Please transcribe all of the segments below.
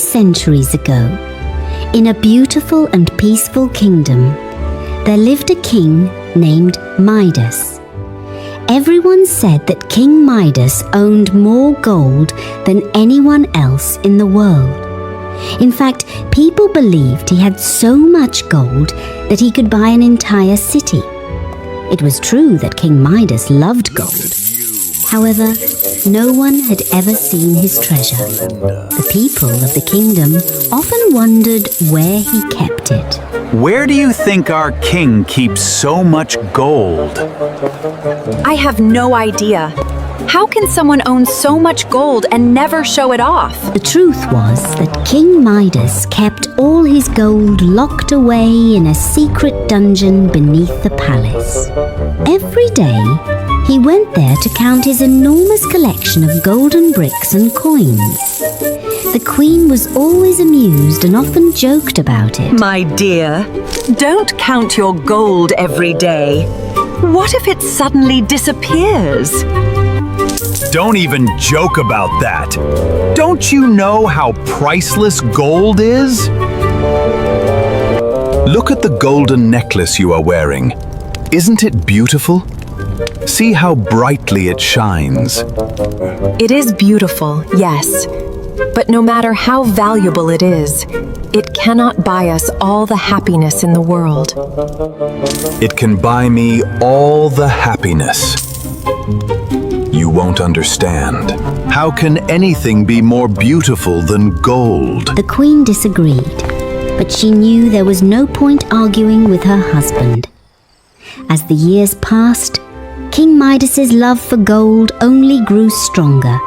centuries ago, in a beautiful and peaceful kingdom, there lived a king named Midas. Everyone said that King Midas owned more gold than anyone else in the world. In fact, people believed he had so much gold that he could buy an entire city. It was true that King Midas loved gold. However, no one had ever seen his treasure. The people of the kingdom often wondered where he kept it. Where do you think our king keeps so much gold? I have no idea. How can someone own so much gold and never show it off? The truth was that King Midas kept all his gold locked away in a secret dungeon beneath the palace. Every day, he went there to count his enormous collection of golden bricks and coins. The queen was always amused and often joked about it. My dear, don't count your gold every day. What if it suddenly disappears? Don't even joke about that. Don't you know how priceless gold is? Look at the golden necklace you are wearing. Isn't it beautiful? See how brightly it shines. It is beautiful, yes. But no matter how valuable it is, it cannot buy us all the happiness in the world. It can buy me all the happiness. You won't understand. How can anything be more beautiful than gold? The queen disagreed, but she knew there was no point arguing with her husband. As the years passed, King Midas's love for gold only grew stronger.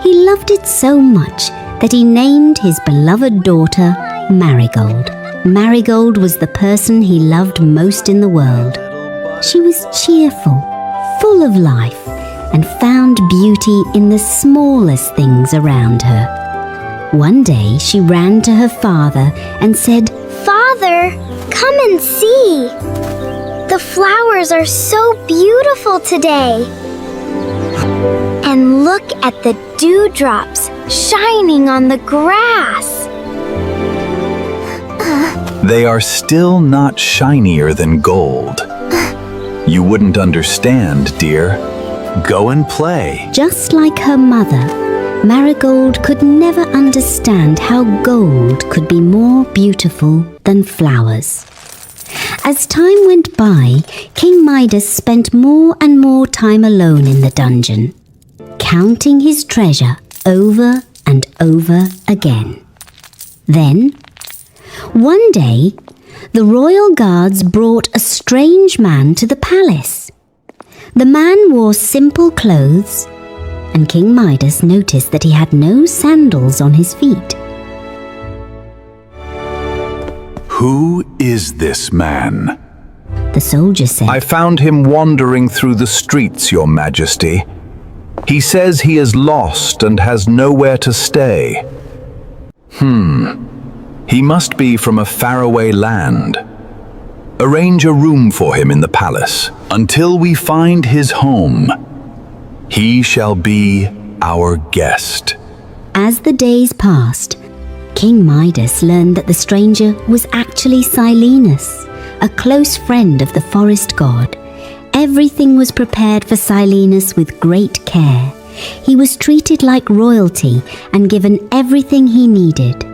He loved it so much that he named his beloved daughter Marigold. Marigold was the person he loved most in the world. She was cheerful, full of life, and found beauty in the smallest things around her. One day she ran to her father and said, "Father, come and see! The flowers are so beautiful today! And look at the dewdrops shining on the grass!" They are still not shinier than gold. You wouldn't understand, dear. Go and play. Just like her mother, Marigold could never understand how gold could be more beautiful than flowers. As time went by, King Midas spent more and more time alone in the dungeon, counting his treasure over and over again. Then, one day, the royal guards brought a strange man to the palace. The man wore simple clothes, and King Midas noticed that he had no sandals on his feet. Who is this man? The soldier said, I found him wandering through the streets, Your Majesty. He says he is lost and has nowhere to stay. He must be from a faraway land. Arrange a room for him in the palace until we find his home. He shall be our guest. As the days passed, King Midas learned that the stranger was actually Silenus, a close friend of the forest god. Everything was prepared for Silenus with great care. He was treated like royalty and given everything he needed.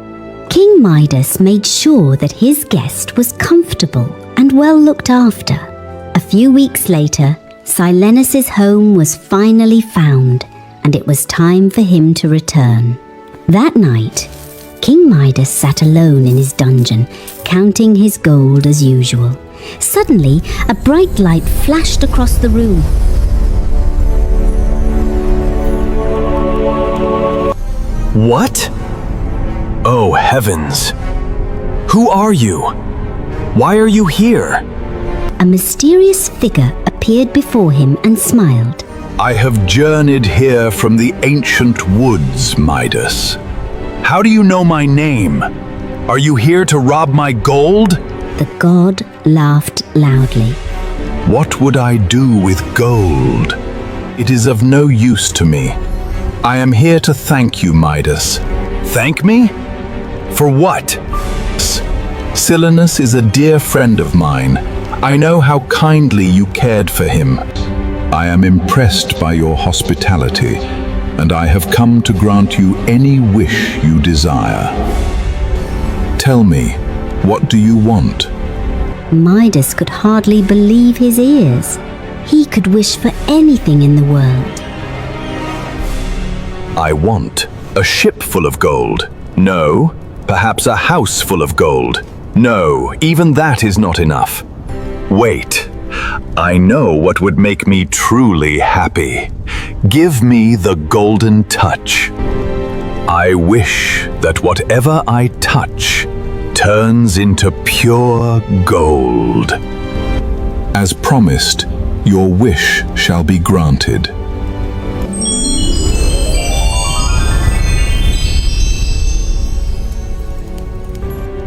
King Midas made sure that his guest was comfortable and well looked after. A few weeks later, Silenus's home was finally found, and it was time for him to return. That night, King Midas sat alone in his dungeon, counting his gold as usual. Suddenly, a bright light flashed across the room. What? Oh, heavens! Who are you? Why are you here? A mysterious figure appeared before him and smiled. I have journeyed here from the ancient woods, Midas. How do you know my name? Are you here to rob my gold? The god laughed loudly. What would I do with gold? It is of no use to me. I am here to thank you, Midas. Thank me? For what? Silenus is a dear friend of mine. I know how kindly you cared for him. I am impressed by your hospitality, and I have come to grant you any wish you desire. Tell me, what do you want? Midas could hardly believe his ears. He could wish for anything in the world. I want a ship full of gold. No, perhaps a house full of gold. No, even that is not enough. Wait, I know what would make me truly happy. Give me the golden touch. I wish that whatever I touch turns into pure gold. As promised, your wish shall be granted.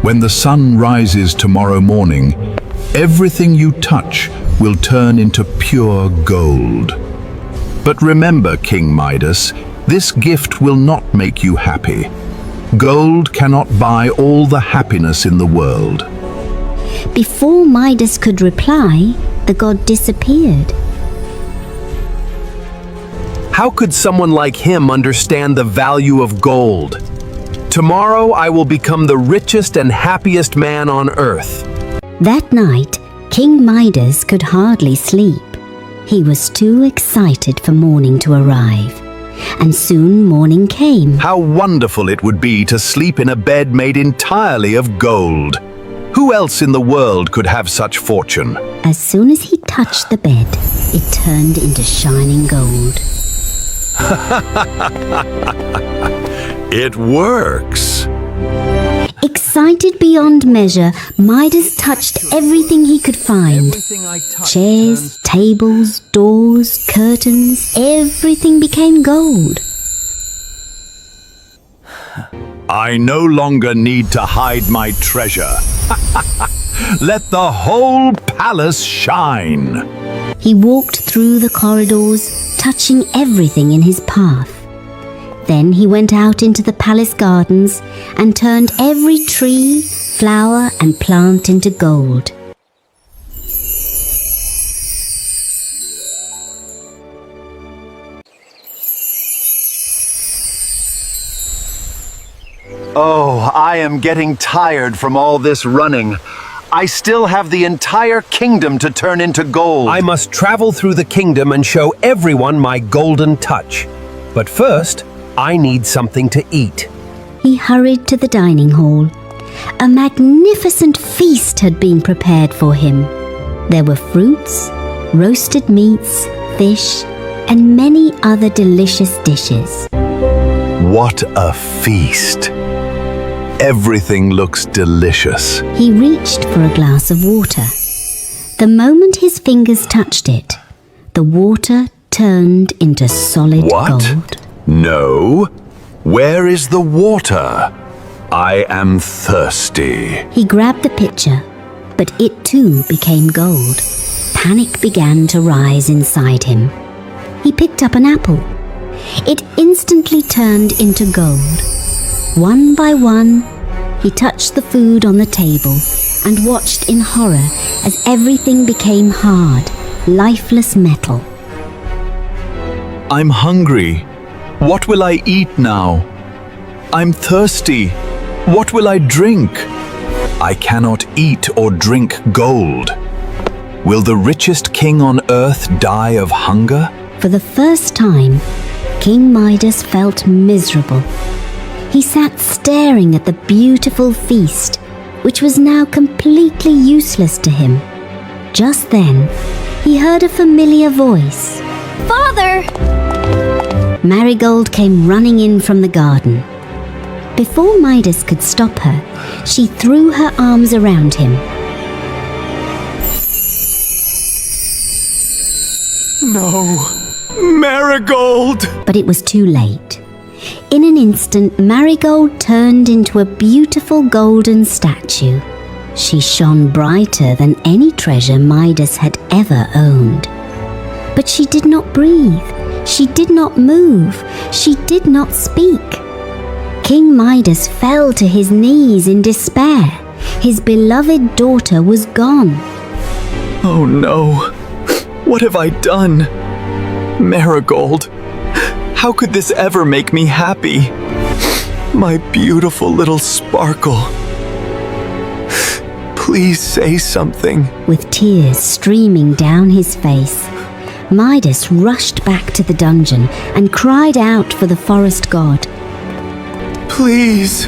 When the sun rises tomorrow morning, everything you touch will turn into pure gold. But remember, King Midas, this gift will not make you happy. Gold cannot buy all the happiness in the world. Before Midas could reply, the god disappeared. How could someone like him understand the value of gold? Tomorrow I will become the richest and happiest man on earth. That night, King Midas could hardly sleep. He was too excited for morning to arrive. And soon morning came. How wonderful it would be to sleep in a bed made entirely of gold. Who else in the world could have such fortune? As soon as he touched the bed, it turned into shining gold. It works. Excited beyond measure, Midas touched everything he could find. Chairs, tables, doors, curtains, everything became gold. I no longer need to hide my treasure. Let the whole palace shine. He walked through the corridors, touching everything in his path. Then he went out into the palace gardens and turned every tree, flower, and plant into gold. Oh, I am getting tired from all this running. I still have the entire kingdom to turn into gold. I must travel through the kingdom and show everyone my golden touch. But first, I need something to eat. He hurried to the dining hall. A magnificent feast had been prepared for him. There were fruits, roasted meats, fish, and many other delicious dishes. What a feast! Everything looks delicious. He reached for a glass of water. The moment his fingers touched it, the water turned into solid gold. No. Where is the water? I am thirsty. He grabbed the pitcher, but it too became gold. Panic began to rise inside him. He picked up an apple. It instantly turned into gold. One by one, he touched the food on the table and watched in horror as everything became hard, lifeless metal. I'm hungry. What will I eat now? I'm thirsty. What will I drink? I cannot eat or drink gold. Will the richest king on earth die of hunger? For the first time, King Midas felt miserable. He sat staring at the beautiful feast, which was now completely useless to him. Just then, he heard a familiar voice. Father! Marigold came running in from the garden. Before Midas could stop her, she threw her arms around him. No, Marigold! But it was too late. In an instant, Marigold turned into a beautiful golden statue. She shone brighter than any treasure Midas had ever owned. But she did not breathe. She did not move. She did not speak. King Midas fell to his knees in despair. His beloved daughter was gone. Oh no, what have I done? Marigold, how could this ever make me happy? My beautiful little Sparkle. Please say something. With tears streaming down his face, Midas rushed back to the dungeon and cried out for the forest god. Please,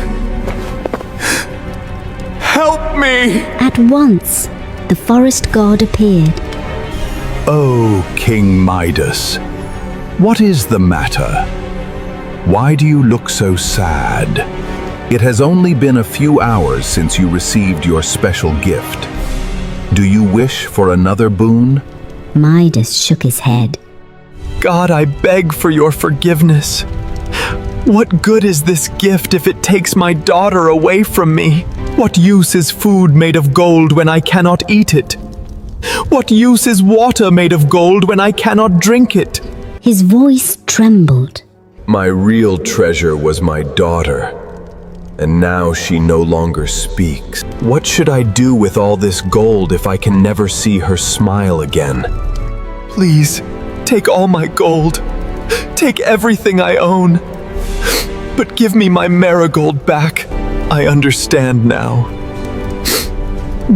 help me! At once, the forest god appeared. Oh, King Midas, what is the matter? Why do you look so sad? It has only been a few hours since you received your special gift. Do you wish for another boon? Midas shook his head. God, I beg for your forgiveness. What good is this gift if it takes my daughter away from me? What use is food made of gold when I cannot eat it? What use is water made of gold when I cannot drink it? His voice trembled. My real treasure was my daughter, and now she no longer speaks. What should I do with all this gold if I can never see her smile again? Please, take all my gold. Take everything I own. But give me my marigold back. I understand now.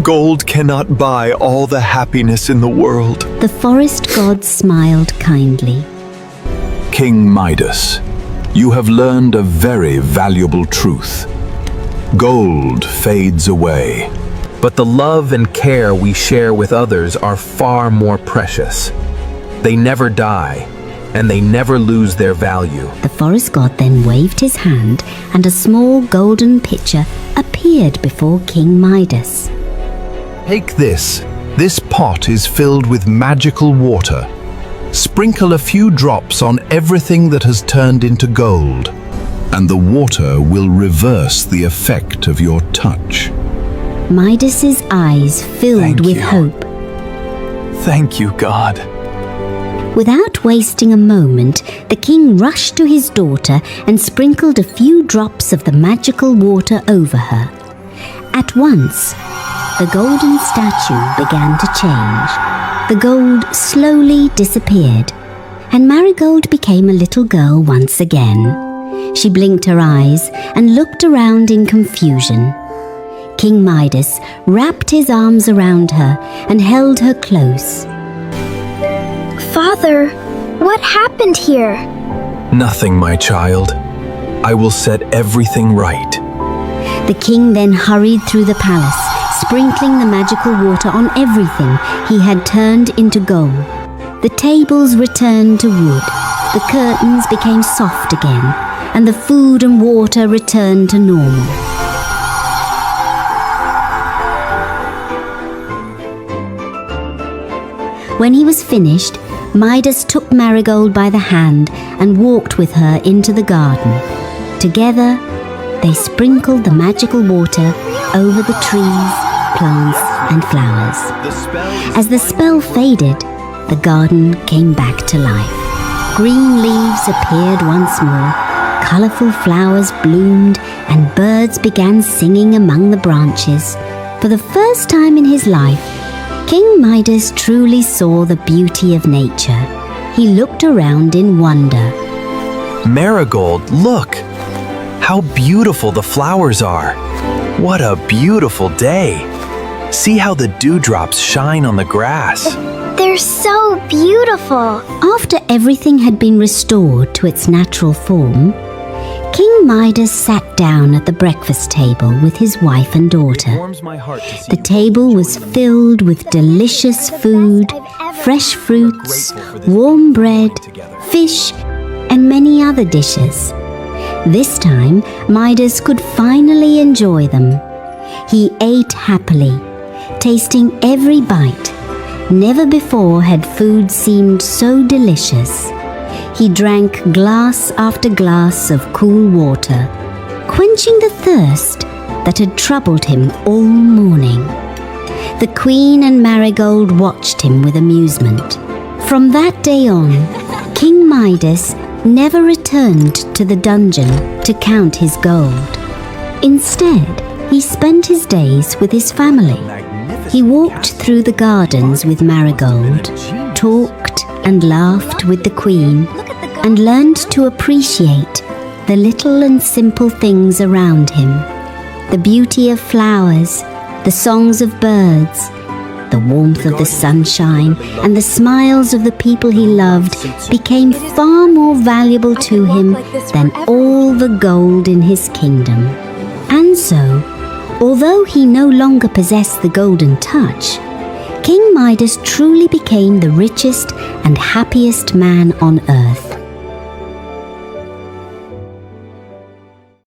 Gold cannot buy all the happiness in the world. The forest god smiled kindly. King Midas, you have learned a very valuable truth. Gold fades away, but the love and care we share with others are far more precious. They never die, and they never lose their value. The forest god then waved his hand, and a small golden pitcher appeared before King Midas. Take this. This pot is filled with magical water. Sprinkle a few drops on everything that has turned into gold, and the water will reverse the effect of your touch. Midas's eyes filled Thank with you. hope. Thank you, God. Without wasting a moment, the king rushed to his daughter and sprinkled a few drops of the magical water over her. At once, the golden statue began to change. The gold slowly disappeared, and Marigold became a little girl once again. She blinked her eyes and looked around in confusion. King Midas wrapped his arms around her and held her close. Father, what happened here? Nothing, my child. I will set everything right. The king then hurried through the palace, sprinkling the magical water on everything he had turned into gold. The tables returned to wood, the curtains became soft again, and the food and water returned to normal. When he was finished, Midas took Marigold by the hand and walked with her into the garden. Together, they sprinkled the magical water over the trees, plants, and flowers. As the spell faded, the garden came back to life. Green leaves appeared once more, colourful flowers bloomed, and birds began singing among the branches. For the first time in his life, King Midas truly saw the beauty of nature. He looked around in wonder. Marigold, look! How beautiful the flowers are! What a beautiful day! See how the dewdrops shine on the grass. They're so beautiful. After everything had been restored to its natural form, King Midas sat down at the breakfast table with his wife and daughter. The table was filled with delicious food, fresh fruits, warm bread, fish, and many other dishes. This time, Midas could finally enjoy them. He ate happily, tasting every bite. Never before had food seemed so delicious. He drank glass after glass of cool water, quenching the thirst that had troubled him all morning. The Queen and Marigold watched him with amusement. From that day on, King Midas never returned to the dungeon to count his gold. Instead, he spent his days with his family. He walked through the gardens with Marigold, talked and laughed with the Queen, and learned to appreciate the little and simple things around him. The beauty of flowers, the songs of birds, the warmth of the sunshine, and the smiles of the people he loved became far more valuable to him than all the gold in his kingdom. And so, although he no longer possessed the golden touch, King Midas truly became the richest and happiest man on earth.